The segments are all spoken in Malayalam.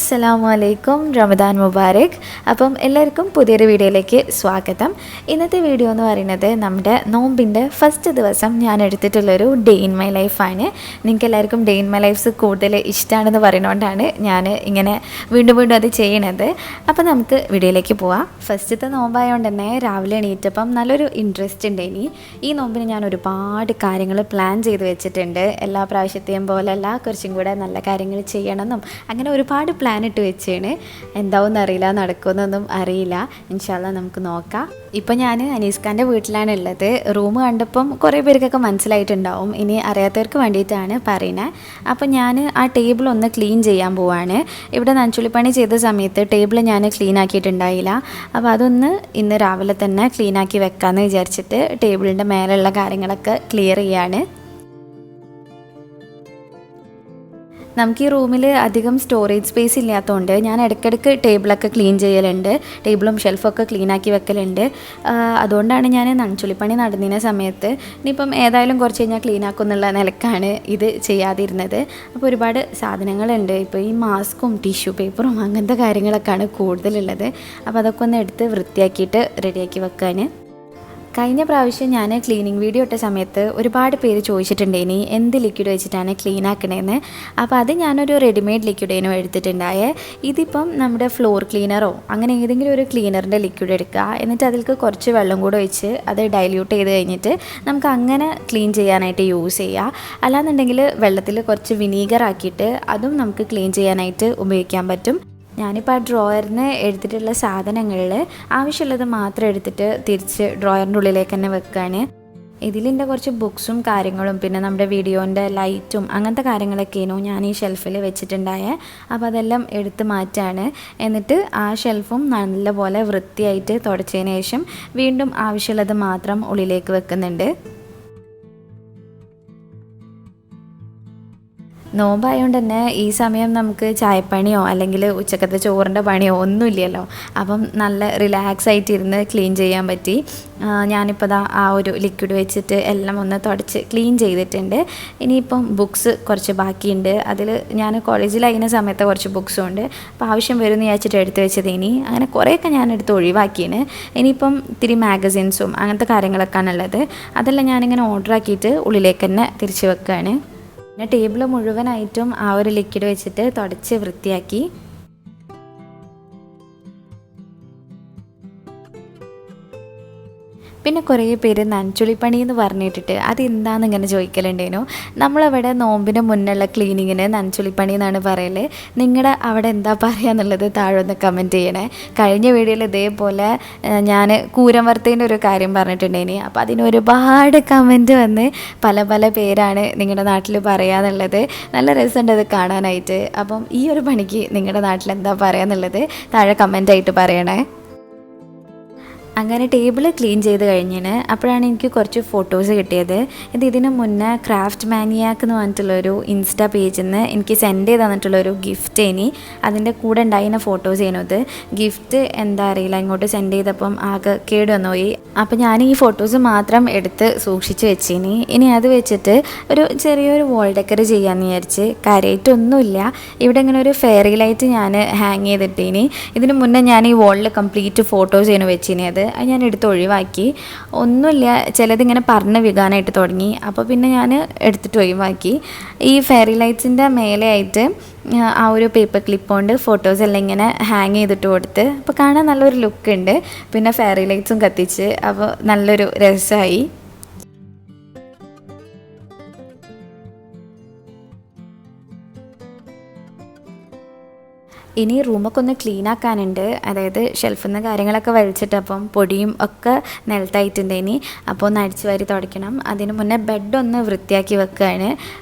Assalamualaikum Ramadan Mubarak. അപ്പം എല്ലാവർക്കും പുതിയൊരു വീഡിയോയിലേക്ക് സ്വാഗതം. ഇന്നത്തെ വീഡിയോ എന്ന് പറയുന്നത് നമ്മുടെ നോമ്പിൻ്റെ ഫസ്റ്റ് ദിവസം ഞാൻ എടുത്തിട്ടുള്ളൊരു ഡേ ഇൻ മൈ ലൈഫാണ്. നിങ്ങൾക്ക് എല്ലാവർക്കും ഡേ ഇൻ മൈ ലൈഫ്സ് കൂടുതൽ ഇഷ്ടമാണെന്ന് പറയുന്നതുകൊണ്ടാണ് ഞാൻ ഇങ്ങനെ വീണ്ടും വീണ്ടും അത് ചെയ്യണത്. അപ്പോൾ നമുക്ക് വീഡിയോയിലേക്ക് പോവാം. ഫസ്റ്റത്തെ നോമ്പായതുകൊണ്ട് തന്നെ രാവിലെ എണീറ്റപ്പം നല്ലൊരു ഇൻട്രസ്റ്റ് ഉണ്ട്. ഈ നോമ്പിന് ഞാൻ ഒരുപാട് കാര്യങ്ങൾ പ്ലാൻ ചെയ്ത് വെച്ചിട്ടുണ്ട്. എല്ലാ പ്രാവശ്യത്തെയും പോലെയല്ല, കുറച്ചും കൂടെ നല്ല കാര്യങ്ങൾ ചെയ്യണമെന്നും അങ്ങനെ ഒരുപാട് പ്ലാൻ ഇട്ട് വെച്ചാണ്. എന്താവും അറിയില്ല, നടക്കുമെന്നൊന്നും അറിയില്ല. ഇൻഷാ അല്ലാഹ് നമുക്ക് നോക്കാം. ഇപ്പം ഞാൻ അനീസ്ഖാൻ്റെ വീട്ടിലാണ് ഉള്ളത്. റൂം കണ്ടപ്പം കുറേ പേർക്കൊക്കെ മനസ്സിലായിട്ടുണ്ടാവും. ഇനി അറിയാത്തവർക്ക് വേണ്ടിയിട്ടാണ് പറയുന്നത്. അപ്പം ഞാൻ ആ ടേബിൾ ഒന്ന് ക്ലീൻ ചെയ്യാൻ പോവാണ്. ഇവിടെ നനച്ചുള്ളിപ്പണി ചെയ്ത സമയത്ത് ടേബിൾ ഞാൻ ക്ലീൻ ആക്കിയിട്ടുണ്ടായില്ല. അപ്പോൾ അതൊന്ന് ഇന്ന് രാവിലെ തന്നെ ക്ലീൻ ആക്കി വെക്കാമെന്ന് വിചാരിച്ചിട്ട് ടേബിളിൻ്റെ മേലുള്ള കാര്യങ്ങളൊക്കെ ക്ലിയർ ചെയ്യാണ്. നമുക്ക് ഈ റൂമിൽ അധികം സ്റ്റോറേജ് സ്പേസ് ഇല്ലാത്തതുകൊണ്ട് ഞാൻ ഇടയ്ക്കിടയ്ക്ക് ടേബിളൊക്കെ ക്ലീൻ ചെയ്യലുണ്ട്. ടേബിളും ഷെൽഫൊക്കെ ക്ലീൻ ആക്കി വെക്കലുണ്ട്. അതുകൊണ്ടാണ് ഞാൻ നനച്ചുള്ളിപ്പണി നടന്നിരുന്ന സമയത്ത് ഇനിയിപ്പം ഏതായാലും കുറച്ച് കഴിഞ്ഞാൽ ക്ലീൻ ആക്കും എന്നുള്ള നിലക്കാണ് ഇത് ചെയ്യാതിരുന്നത്. അപ്പോൾ ഒരുപാട് സാധനങ്ങളുണ്ട്. ഇപ്പോൾ ഈ മാസ്കും ടിഷ്യൂ പേപ്പറും അങ്ങനത്തെ കാര്യങ്ങളൊക്കെയാണ് കൂടുതലുള്ളത്. അപ്പോൾ അതൊക്കെ ഒന്ന് എടുത്ത് വൃത്തിയാക്കിയിട്ട് റെഡിയാക്കി വെക്കാൻ. കഴിഞ്ഞ പ്രാവശ്യം ഞാൻ ക്ലീനിങ് വീഡിയോ ഇട്ട സമയത്ത് ഒരുപാട് പേര് ചോദിച്ചിട്ടുണ്ടേനി എന്ത് ലിക്വിഡ് വെച്ചിട്ടാണ് ക്ലീൻ ആക്കണേന്ന്. അപ്പോൾ അത് ഞാനൊരു റെഡിമെയ്ഡ് ലിക്വിഡേനോ എടുത്തിട്ടുണ്ടായേ. ഇതിപ്പം നമ്മുടെ ഫ്ലോർ ക്ലീനറോ അങ്ങനെ ഏതെങ്കിലും ഒരു ക്ലീനറിൻ്റെ ലിക്വിഡ് എടുക്കുക, എന്നിട്ട് അതിലേക്ക് കുറച്ച് വെള്ളം കൂടെ ഒഴിച്ച് അത് ഡൈല്യൂട്ട് ചെയ്ത് കഴിഞ്ഞിട്ട് നമുക്ക് അങ്ങനെ ക്ലീൻ ചെയ്യാനായിട്ട് യൂസ് ചെയ്യുക. അല്ലാന്നുണ്ടെങ്കിൽ വെള്ളത്തിൽ കുറച്ച് വിനീഗർ ആക്കിയിട്ട് അതും നമുക്ക് ക്ലീൻ ചെയ്യാനായിട്ട് ഉപയോഗിക്കാൻ പറ്റും. ഞാനിപ്പോൾ ആ ഡ്രോയറിന് എടുത്തിട്ടുള്ള സാധനങ്ങളിൽ ആവശ്യമുള്ളത് മാത്രം എടുത്തിട്ട് തിരിച്ച് ഡ്രോയറിൻ്റെ ഉള്ളിലേക്ക് തന്നെ വെക്കുകയാണ്. ഇതിലെൻ്റെ കുറച്ച് ബുക്സും കാര്യങ്ങളും പിന്നെ നമ്മുടെ വീഡിയോൻ്റെ ലൈറ്റും അങ്ങനത്തെ കാര്യങ്ങളൊക്കെയായിരുന്നു ഞാൻ ഈ ഷെൽഫിൽ വെച്ചിട്ടുണ്ടായേ. അപ്പോൾ അതെല്ലാം എടുത്ത് മാറ്റാണ്. എന്നിട്ട് ആ ഷെൽഫും നല്ലപോലെ വൃത്തിയായിട്ട് തുടച്ചതിന് ശേഷം വീണ്ടും ആവശ്യമുള്ളത് മാത്രം ഉള്ളിലേക്ക് വെക്കുന്നുണ്ട്. നോമ്പായതുകൊണ്ട് തന്നെ ഈ സമയം നമുക്ക് ചായപ്പണിയോ അല്ലെങ്കിൽ ഉച്ചക്കത്തെ ചോറിൻ്റെ പണിയോ ഒന്നുമില്ലല്ലോ. അപ്പം നല്ല റിലാക്സ് ആയിട്ടിരുന്ന് ക്ലീൻ ചെയ്യാൻ പറ്റി. ഞാനിപ്പോൾ ആ ഒരു ലിക്വിഡ് വെച്ചിട്ട് എല്ലാം ഒന്ന് തുടച്ച് ക്ലീൻ ചെയ്തിട്ടുണ്ട്. ഇനിയിപ്പം ബുക്സ് കുറച്ച് ബാക്കിയുണ്ട്. അതിൽ ഞാൻ കോളേജിലായിരുന്ന സമയത്ത് കുറച്ച് ബുക്സും ഉണ്ട്. അപ്പോൾ ആവശ്യം വരുമെന്ന് വിചാരിച്ചിട്ട് എടുത്ത് വെച്ചത്. അങ്ങനെ കുറേയൊക്കെ ഞാൻ എടുത്ത് ഒഴിവാക്കിയാണ്. ഇനിയിപ്പം ഇത്തിരി മാഗസിൻസും അങ്ങനത്തെ കാര്യങ്ങളൊക്കെയാണ് ഉള്ളത്. അതെല്ലാം ഞാനിങ്ങനെ ഓർഡർ ആക്കിയിട്ട് ഉള്ളിലേക്ക് തന്നെ തിരിച്ച് വെക്കുകയാണ്. പിന്നെ ടേബിൾ മുഴുവനായിട്ടും ആ ഒരു ലിക്വിഡ് വെച്ചിട്ട് തുടച്ച് വൃത്തിയാക്കി. പിന്നെ കുറേ പേര് നനച്ചുള്ളിപ്പണി എന്ന് പറഞ്ഞിട്ടിട്ട് അതെന്താണെന്ന് ഇങ്ങനെ ചോദിക്കലുണ്ടേനു. നമ്മളവിടെ നോമ്പിന് മുന്നുള്ള ക്ലീനിങ്ങിന് നനച്ചുള്ളിപ്പണി എന്നാണ് പറയല്. നിങ്ങളുടെ അവിടെ എന്താ പറയുക എന്നുള്ളത് താഴെ ഒന്ന് കമൻറ്റ് ചെയ്യണേ. കഴിഞ്ഞ വീഡിയോയിൽ ഇതേപോലെ ഞാൻ കൂരം വറുത്തതിൻ്റെ ഒരു കാര്യം പറഞ്ഞിട്ടുണ്ടേനി. അപ്പോൾ അതിന് ഒരുപാട് കമൻറ്റ് വന്ന് പല പല പേരാണ് നിങ്ങളുടെ നാട്ടിൽ പറയുക എന്നുള്ളത്. നല്ല രസമുണ്ട് അത് കാണാനായിട്ട്. അപ്പം ഈ ഒരു പണിക്ക് നിങ്ങളുടെ നാട്ടിൽ എന്താ പറയുക എന്നുള്ളത് താഴെ കമൻറ്റായിട്ട് പറയണേ. അങ്ങനെ ടേബിൾ ക്ലീൻ ചെയ്ത് കഴിഞ്ഞിന് അപ്പോഴാണ് എനിക്ക് കുറച്ച് ഫോട്ടോസ് കിട്ടിയത്. ഇതിന് മുന്നേ ക്രാഫ്റ്റ് മാനിയാക്ക് എന്ന് പറഞ്ഞിട്ടുള്ളൊരു ഇൻസ്റ്റാ പേജിൽ നിന്ന് എനിക്ക് സെൻഡ് ചെയ്ത് തന്നിട്ടുള്ളൊരു ഗിഫ്റ്റ്. അതിൻ്റെ കൂടെ ഉണ്ടായിരുന്ന ഫോട്ടോസ് ചെയ്യുന്നത് ഗിഫ്റ്റ് എന്താ അറിയില്ല, ഇങ്ങോട്ട് സെൻഡ് ചെയ്തപ്പം ആകെ കേട് വന്നുപോയി. അപ്പോൾ ഞാൻ ഈ ഫോട്ടോസ് മാത്രം എടുത്ത് സൂക്ഷിച്ച് വെച്ചിനി. ഇനി അത് വെച്ചിട്ട് ഒരു ചെറിയൊരു വോൾ ഡെക്കർ ചെയ്യാമെന്ന് വിചാരിച്ച്. കാര്യമായിട്ടൊന്നുമില്ല. ഇവിടെ ഇങ്ങനെ ഒരു ഫെയറി ലൈറ്റ് ഞാൻ ഹാങ് ചെയ്തിട്ടിനി. ഇതിന് മുന്നേ ഞാൻ ഈ വോളിൽ കംപ്ലീറ്റ് ഫോട്ടോസ് ചെയ്യുന്നു വെച്ചിനി. അത് ഞാൻ എടുത്ത് ഒഴിവാക്കി. ഒന്നുമില്ല, ചിലതിങ്ങനെ പറഞ്ഞ് വികാനായിട്ട് തുടങ്ങി. അപ്പോൾ പിന്നെ ഞാൻ എടുത്തിട്ട് ഒഴിവാക്കി. ഈ ഫെയറി ലൈറ്റ്സിൻ്റെ മേലെയായിട്ട് ആ ഒരു പേപ്പർ ക്ലിപ്പ് കൊണ്ട് ഫോട്ടോസ് എല്ലാം ഇങ്ങനെ ഹാങ് ചെയ്തിട്ട് കൊടുത്ത്. അപ്പോൾ കാണാൻ നല്ലൊരു ലുക്ക് ഉണ്ട്. പിന്നെ ഫെയറി ലൈറ്റ്സും കത്തിച്ച്, അപ്പോൾ നല്ലൊരു രസമായി. ഇനി റൂമൊക്കെ ഒന്ന് ക്ലീൻ ആക്കാനുണ്ട്. അതായത് ഷെൽഫിൽ നിന്ന് കാര്യങ്ങളൊക്കെ വലിച്ചിട്ടപ്പം പൊടിയും ഒക്കെ നിലത്തായിട്ടുണ്ട്. അപ്പോൾ ഒന്ന് അടിച്ചു വാരി തുടയ്ക്കണം. അതിന് മുന്നേ ബെഡൊന്ന് വൃത്തിയാക്കി വെക്കുകയാണ്.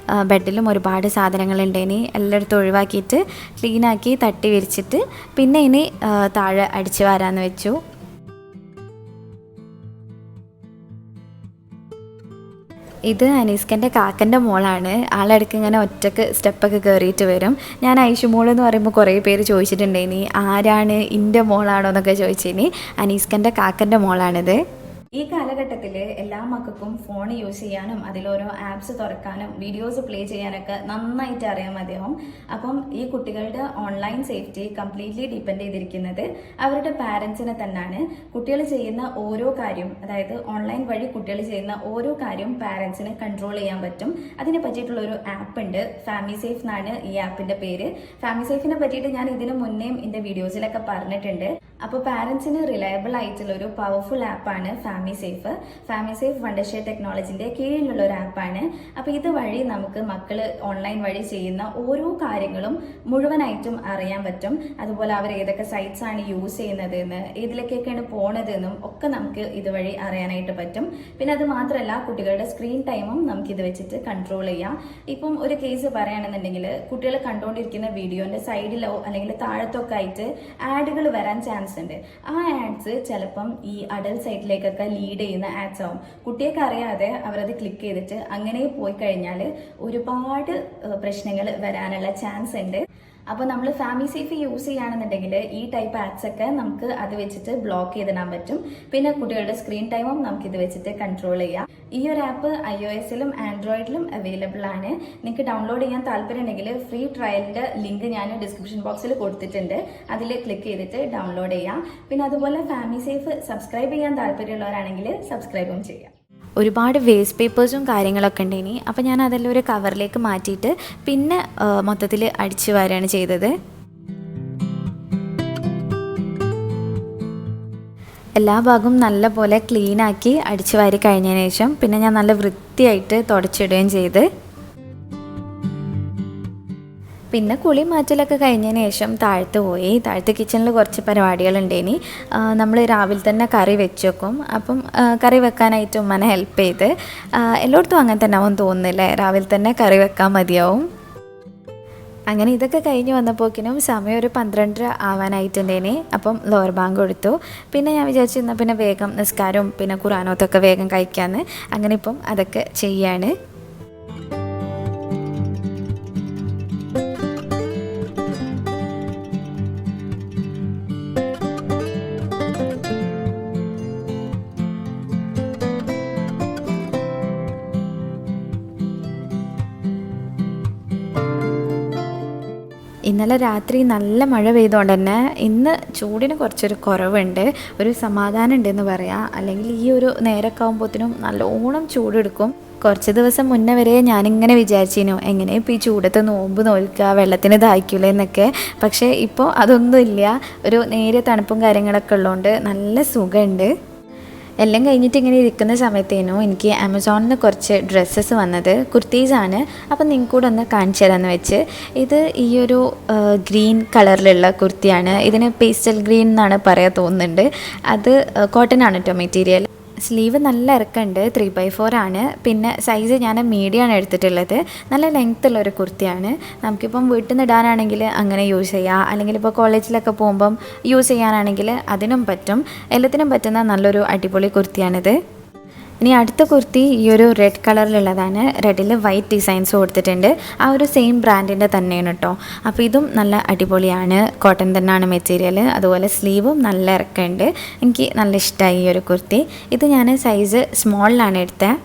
ബെഡിലും ഒരുപാട് സാധനങ്ങളുണ്ട്. എല്ലായിടത്തും ഒഴിവാക്കിയിട്ട് ക്ലീനാക്കി തട്ടി വിരിച്ചിട്ട് പിന്നെ താഴെ അടിച്ചു വാരാന്ന് വെച്ചു. ഇത് അനീസ്കൻ്റെ കാക്കൻ്റെ മോളാണ്. ആളിടയ്ക്ക് ഇങ്ങനെ ഒറ്റക്ക് സ്റ്റെപ്പൊക്കെ കയറിയിട്ട് വരും. ഞാൻ ഐഷുമോൾ എന്ന് പറയുമ്പോൾ കുറേ പേര് ചോദിച്ചിട്ടുണ്ടേനി ആരാണ്, ഇൻ്റെ മോളാണോ എന്നൊക്കെ ചോദിച്ചേനി. അനീസ്കൻ്റെ കാക്കൻ്റെ മോളാണിത്. ഈ കാലഘട്ടത്തിൽ എല്ലാ മക്കൾക്കും ഫോൺ യൂസ് ചെയ്യാനും അതിലോരോ ആപ്സ് തുറക്കാനും വീഡിയോസ് പ്ലേ ചെയ്യാനൊക്കെ നന്നായിട്ട് അറിയാം അദ്ദേഹം. അപ്പം ഈ കുട്ടികളുടെ ഓൺലൈൻ സേഫ്റ്റി കംപ്ലീറ്റ്ലി ഡിപ്പെൻഡ് ചെയ്തിരിക്കുന്നത് അവരുടെ പാരൻസിനെ തന്നെയാണ്. കുട്ടികൾ ചെയ്യുന്ന ഓരോ കാര്യം, അതായത് ഓൺലൈൻ വഴി കുട്ടികൾ ചെയ്യുന്ന ഓരോ കാര്യം പാരൻസിന് കൺട്രോൾ ചെയ്യാൻ പറ്റും. അതിനെ പറ്റിയിട്ടുള്ള ഒരു ആപ്പ് ഉണ്ട്, ഫാമിലി സേഫ് എന്നാണ് ഈ ആപ്പിന്റെ പേര്. ഫാമിലി സേഫിനെ പറ്റിയിട്ട് ഞാൻ ഇതിനു മുന്നേയും എൻ്റെ വീഡിയോസിലൊക്കെ പറഞ്ഞിട്ടുണ്ട്. അപ്പോൾ പാരൻസിന് റിലയബിൾ ആയിട്ടുള്ള ഒരു പവർഫുൾ ആപ്പാണ് ഫാമിലി സേഫ്. ഫാമിലി സേഫ് വണ്ടർഷെയർ ടെക്നോളജിന്റെ കീഴിലുള്ള ഒരു ആപ്പാണ്. അപ്പോൾ ഇതുവഴി നമുക്ക് മക്കൾ ഓൺലൈൻ വഴി ചെയ്യുന്ന ഓരോ കാര്യങ്ങളും മുഴുവനായിട്ടും അറിയാൻ പറ്റും. അതുപോലെ അവർ ഏതൊക്കെ സൈറ്റ്സ് ആണ് യൂസ് ചെയ്യുന്നതെന്ന്, ഏതിലേക്കൊക്കെയാണ് പോണതെന്നും ഒക്കെ നമുക്ക് ഇതുവഴി അറിയാനായിട്ട് പറ്റും. പിന്നെ അത് മാത്രമല്ല, കുട്ടികളുടെ സ്ക്രീൻ ടൈമും നമുക്ക് ഇത് വെച്ചിട്ട് കൺട്രോൾ ചെയ്യാം. ഇപ്പം ഒരു കേസ് പറയുകയാണെന്നുണ്ടെങ്കിൽ, കുട്ടികൾ കണ്ടുകൊണ്ടിരിക്കുന്ന വീഡിയോന്റെ സൈഡിലോ അല്ലെങ്കിൽ താഴത്തൊക്കെ ആയിട്ട് ആഡുകൾ വരാൻ ചാൻസ് ഉണ്ട്. ആ ആഡ്സ് ചിലപ്പം ഈ അഡൽട്ട് സൈറ്റിലേക്കൊക്കെ ലീഡ് ചെയ്യുന്ന ആഡ്സ് ആവും. കുട്ടിയൊക്കെ അറിയാതെ അവരത് ക്ലിക്ക് ചെയ്തിട്ട് അങ്ങനെ പോയി കഴിഞ്ഞാൽ ഒരുപാട് പ്രശ്നങ്ങൾ വരാനുള്ള ചാൻസ് ഉണ്ട്. അപ്പോൾ നമ്മൾ ഫാമിലി സേഫ് യൂസ് ചെയ്യുകയാണെന്നുണ്ടെങ്കിൽ ഈ ടൈപ്പ് ആപ്സ് ഒക്കെ നമുക്ക് അത് വെച്ചിട്ട് ബ്ലോക്ക് ചെയ്തിടാൻ പറ്റും. പിന്നെ കുട്ടികളുടെ സ്ക്രീൻ ടൈമും നമുക്ക് ഇത് വെച്ചിട്ട് കൺട്രോൾ ചെയ്യാം. ഈ ഒരു ആപ്പ് iOS-ലും ആൻഡ്രോയിഡിലും അവൈലബിൾ ആണ്. നിങ്ങൾക്ക് ഡൗൺലോഡ് ചെയ്യാൻ താല്പര്യം ഉണ്ടെങ്കിൽ ഫ്രീ ട്രയലിന്റെ ലിങ്ക് ഞാൻ ഡിസ്ക്രിപ്ഷൻ ബോക്സിൽ കൊടുത്തിട്ടുണ്ട്. അതിൽ ക്ലിക്ക് ചെയ്തിട്ട് ഡൗൺലോഡ് ചെയ്യാം. പിന്നെ അതുപോലെ ഫാമിലി സേഫ് സബ്സ്ക്രൈബ് ചെയ്യാൻ താല്പര്യമുള്ളവരാണെങ്കിൽ സബ്സ്ക്രൈബും ചെയ്യാം. ഒരുപാട് വേസ്റ്റ് പേപ്പേഴ്സും കാര്യങ്ങളൊക്കെ ഉണ്ടേനി. അപ്പോൾ ഞാൻ അതെല്ലാം ഒരു കവറിലേക്ക് മാറ്റിയിട്ട് പിന്നെ മൊത്തത്തിൽ അടിച്ചു വാരുകയാണ് ചെയ്തത്. എല്ലാ ഭാഗവും നല്ല പോലെ ക്ലീനാക്കി അടിച്ചു വാരി കഴിഞ്ഞതിന് ശേഷം പിന്നെ ഞാൻ നല്ല വൃത്തിയായിട്ട് തുടച്ചിടുകയും ചെയ്ത്. പിന്നെ കുളി മാറ്റലൊക്കെ കഴിഞ്ഞതിന് ശേഷം താഴത്ത് പോയി. താഴത്തെ കിച്ചണിൽ കുറച്ച് പരിപാടികളുണ്ടേനി. നമ്മൾ രാവിലെ തന്നെ കറി വെച്ച് വെക്കും. അപ്പം കറി വെക്കാനായിട്ട് ഉമ്മനെ ഹെൽപ്പ് ചെയ്ത്. എല്ലായിടത്തും അങ്ങനെ തന്നെ ആവും തോന്നുന്നില്ലേ, രാവിലെ തന്നെ കറി വെക്കാൻ മതിയാവും. അങ്ങനെ ഇതൊക്കെ കഴിഞ്ഞ് വന്നപ്പോക്കിനും സമയം ഒരു 12:30 ആവാനായിട്ടുണ്ടേനി. അപ്പം ലോവർ ബാങ്ക് കൊടുത്തു. പിന്നെ ഞാൻ വിചാരിച്ചു എന്നാൽ പിന്നെ വേഗം നിസ്കാരവും പിന്നെ ഖുറാനോത്തൊക്കെ വേഗം കഴിക്കാമെന്ന്. അങ്ങനെ ഇപ്പം അതൊക്കെ ചെയ്യാണ്. ഇന്നലെ രാത്രി നല്ല മഴ പെയ്തുകൊണ്ട് തന്നെ ഇന്ന് ചൂടിന് കുറച്ചൊരു കുറവുണ്ട്, ഒരു സമാധാനം ഉണ്ടെന്ന് പറയാം. അല്ലെങ്കിൽ ഈ ഒരു നേരമൊക്കെ ആകുമ്പോഴത്തേനും നല്ലോണം ചൂടെടുക്കും. കുറച്ച് ദിവസം മുന്നേ വരെ ഞാനിങ്ങനെ വിചാരിച്ചിരുന്നു എങ്ങനെ ഇപ്പോൾ ഈ ചൂടത്ത് നോമ്പ് നോൽക്കുക, വെള്ളത്തിന് ദാഹിക്കില്ല എന്നൊക്കെ. പക്ഷേ ഇപ്പോൾ അതൊന്നുമില്ല. ഒരു നേരിയ തണുപ്പും കാര്യങ്ങളൊക്കെ ഉള്ളതുകൊണ്ട് നല്ല സുഖമുണ്ട്. എല്ലാം കഴിഞ്ഞിട്ട് ഇങ്ങനെ ഇരിക്കുന്ന സമയത്തേനു എനിക്ക് ആമസോണിൽ നിന്ന് കുറച്ച് ഡ്രസ്സസ് വന്നത്, കുർത്തീസാണ്. അപ്പം നിങ്ങൾക്ക് കൂടെ ഒന്ന് കാണിച്ചു തരാമെന്ന് വെച്ച്. ഇത് ഈ ഒരു ഗ്രീൻ കളറിലുള്ള കുർത്തിയാണ്. ഇതിന് പേസ്റ്റൽ ഗ്രീൻ എന്നാണ് പറയാൻ തോന്നുന്നുണ്ട്. അത് കോട്ടൺ ആണ് കേട്ടോ മെറ്റീരിയൽ. സ്ലീവ് നല്ല ഇറക്കമുണ്ട്, 3/4 ആണ്. പിന്നെ സൈസ് ഞാൻ മീഡിയമാണ് എടുത്തിട്ടുള്ളത്. നല്ല ലെങ്ത്തുള്ളൊരു കുർത്തിയാണ്. നമുക്കിപ്പം വീട്ടിൽ നിന്ന് ഇടാനാണെങ്കിൽ അങ്ങനെ യൂസ് ചെയ്യാം, അല്ലെങ്കിൽ ഇപ്പോൾ കോളേജിലൊക്കെ പോകുമ്പം യൂസ് ചെയ്യാനാണെങ്കിൽ അതിനും പറ്റും. എല്ലാത്തിനും പറ്റുന്ന നല്ലൊരു അടിപൊളി കുർത്തിയാണിത്. ഇനി അടുത്ത കുർത്തി ഈ ഒരു റെഡ് കളറിലുള്ളതാണ്. റെഡിൽ വൈറ്റ് ഡിസൈൻസ് കൊടുത്തിട്ടുണ്ട്. ആ ഒരു സെയിം ബ്രാൻഡിൻ്റെ തന്നെയാണ് കേട്ടോ. അപ്പോൾ ഇതും നല്ല അടിപൊളിയാണ്, കോട്ടൺ തന്നെയാണ് മെറ്റീരിയൽ. അതുപോലെ സ്ലീവും നല്ല ഇറക്കമുണ്ട്. എനിക്ക് നല്ല ഇഷ്ടമായി ഈ ഒരു കുർത്തി. ഇത് ഞാൻ സൈസ് സ്മോളിലാണ് എടുത്തത്.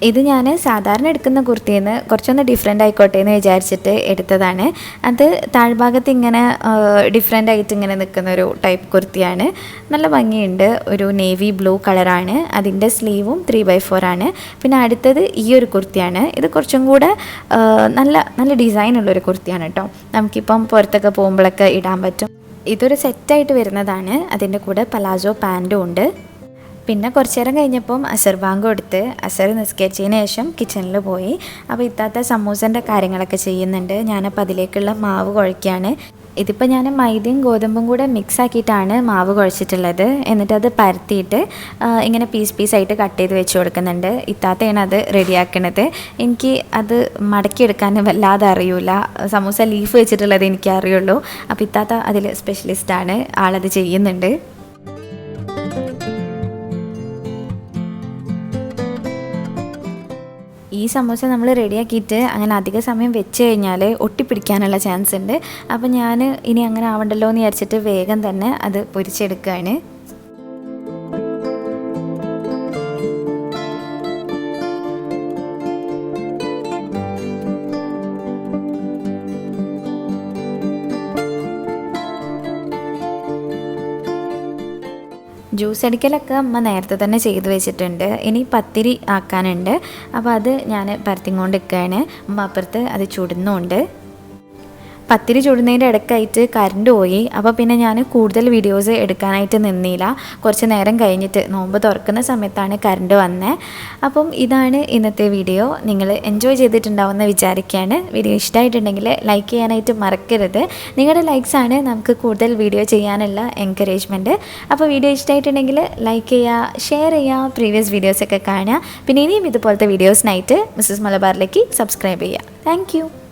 ഇത് ഞാൻ സാധാരണ എടുക്കുന്ന കുർത്തിയിൽ നിന്ന് കുറച്ചൊന്ന് ഡിഫറെൻ്റ് ആയിക്കോട്ടെ എന്ന് വിചാരിച്ചിട്ട് എടുത്തതാണ്. അത് താഴ്ഭാഗത്ത് ഇങ്ങനെ ഡിഫറെൻ്റ് ആയിട്ട് ഇങ്ങനെ നിൽക്കുന്ന ഒരു ടൈപ്പ് കുർത്തിയാണ്. നല്ല ഭംഗിയുണ്ട്. ഒരു നേവി ബ്ലൂ കളറാണ്. അതിൻ്റെ സ്ലീവും 3/4 ആണ്. പിന്നെ അടുത്തത് ഈ ഒരു കുർത്തിയാണ്. ഇത് കുറച്ചും കൂടെ നല്ല നല്ല ഡിസൈനുള്ളൊരു കുർത്തിയാണ് കേട്ടോ. നമുക്കിപ്പം പുറത്തൊക്കെ പോകുമ്പോഴൊക്കെ ഇടാൻ പറ്റും. ഇതൊരു സെറ്റായിട്ട് വരുന്നതാണ്. അതിൻ്റെ കൂടെ പലാസോ പാൻറ്റും ഉണ്ട്. പിന്നെ കുറച്ച് നേരം കഴിഞ്ഞപ്പം അസർ ബാങ്ക് കൊടുത്ത് അസർ നിസ്കരിച്ചതിന് ശേഷം കിച്ചണിൽ പോയി. അപ്പോൾ ഇത്താത്ത സമൂസൻ്റെ കാര്യങ്ങളൊക്കെ ചെയ്യുന്നുണ്ട്. ഞാനപ്പോൾ അതിലേക്കുള്ള മാവ് കുഴയ്ക്കുകയാണ്. ഇതിപ്പോൾ ഞാൻ മൈദയും ഗോതമ്പും കൂടെ മിക്സ് ആക്കിയിട്ടാണ് മാവ് കുഴച്ചിട്ടുള്ളത്. എന്നിട്ടത് പരത്തിയിട്ട് ഇങ്ങനെ പീസായിട്ട് കട്ട് ചെയ്ത് വെച്ച് കൊടുക്കുന്നുണ്ട്. ഇത്താത്തയാണ് അത് റെഡിയാക്കണത്. എനിക്ക് അത് മടക്കിയെടുക്കാൻ വല്ലാതെ അറിയില്ല. സമൂസ ലീഫ് വെച്ചിട്ടുള്ളത് എനിക്ക് അറിയുള്ളൂ. അപ്പോൾ ഇത്താത്ത അതിൽ സ്പെഷ്യലിസ്റ്റാണ്, ആളത് ചെയ്യുന്നുണ്ട്. ഈ സമോസ നമ്മൾ റെഡിയാക്കിയിട്ട് അങ്ങനെ അധിക സമയം വെച്ച് കഴിഞ്ഞാൽ ഒട്ടിപ്പിടിക്കാനുള്ള ചാൻസ് ഉണ്ട്. അപ്പോൾ ഞാൻ ഇനി അങ്ങനെ ആവണ്ടല്ലോ എന്ന് വിചാരിച്ചിട്ട് വേഗം തന്നെ അത് പൊരിച്ചെടുക്കുകയാണ്. ജ്യൂസ് അടിക്കലൊക്കെ അമ്മ നേരത്തെ തന്നെ ചെയ്ത് വെച്ചിട്ടുണ്ട്. ഇനി പത്തിരി ആക്കാനുണ്ട്. അപ്പോൾ അത് ഞാൻ പരത്തിക്കൊണ്ട് നിൽക്കുകയാണ്. അമ്മ അപ്പുറത്ത് അത് ചുടുന്നുണ്ട്. പത്തിരി ചുടുന്നതിൻ്റെ ഇടയ്ക്കായിട്ട് കറണ്ട് പോയി. അപ്പോൾ പിന്നെ ഞാൻ കൂടുതൽ വീഡിയോസ് എടുക്കാനായിട്ട് നിന്നില്ല. കുറച്ച് നേരം കഴിഞ്ഞിട്ട് നോമ്പ് തുറക്കുന്ന സമയത്താണ് കറണ്ട് വന്നത്. അപ്പം ഇതാണ് ഇന്നത്തെ വീഡിയോ. നിങ്ങൾ എൻജോയ് ചെയ്തിട്ടുണ്ടാവുമെന്ന് വിചാരിക്കുകയാണ്. വീഡിയോ ഇഷ്ടമായിട്ടുണ്ടെങ്കിൽ ലൈക്ക് ചെയ്യാനായിട്ട് മറക്കരുത്. നിങ്ങളുടെ ലൈക്സാണ് നമുക്ക് കൂടുതൽ വീഡിയോ ചെയ്യാനുള്ള എൻകറേജ്മെൻറ്റ്. അപ്പോൾ വീഡിയോ ഇഷ്ടമായിട്ടുണ്ടെങ്കിൽ ലൈക്ക് ചെയ്യുക, ഷെയർ ചെയ്യുക, പ്രീവിയസ് വീഡിയോസൊക്കെ കാണുക. പിന്നെ ഇനിയും ഇതുപോലത്തെ വീഡിയോസിനായിട്ട് മിസ്സസ് മലബാറിലേക്ക് സബ്സ്ക്രൈബ് ചെയ്യുക. താങ്ക്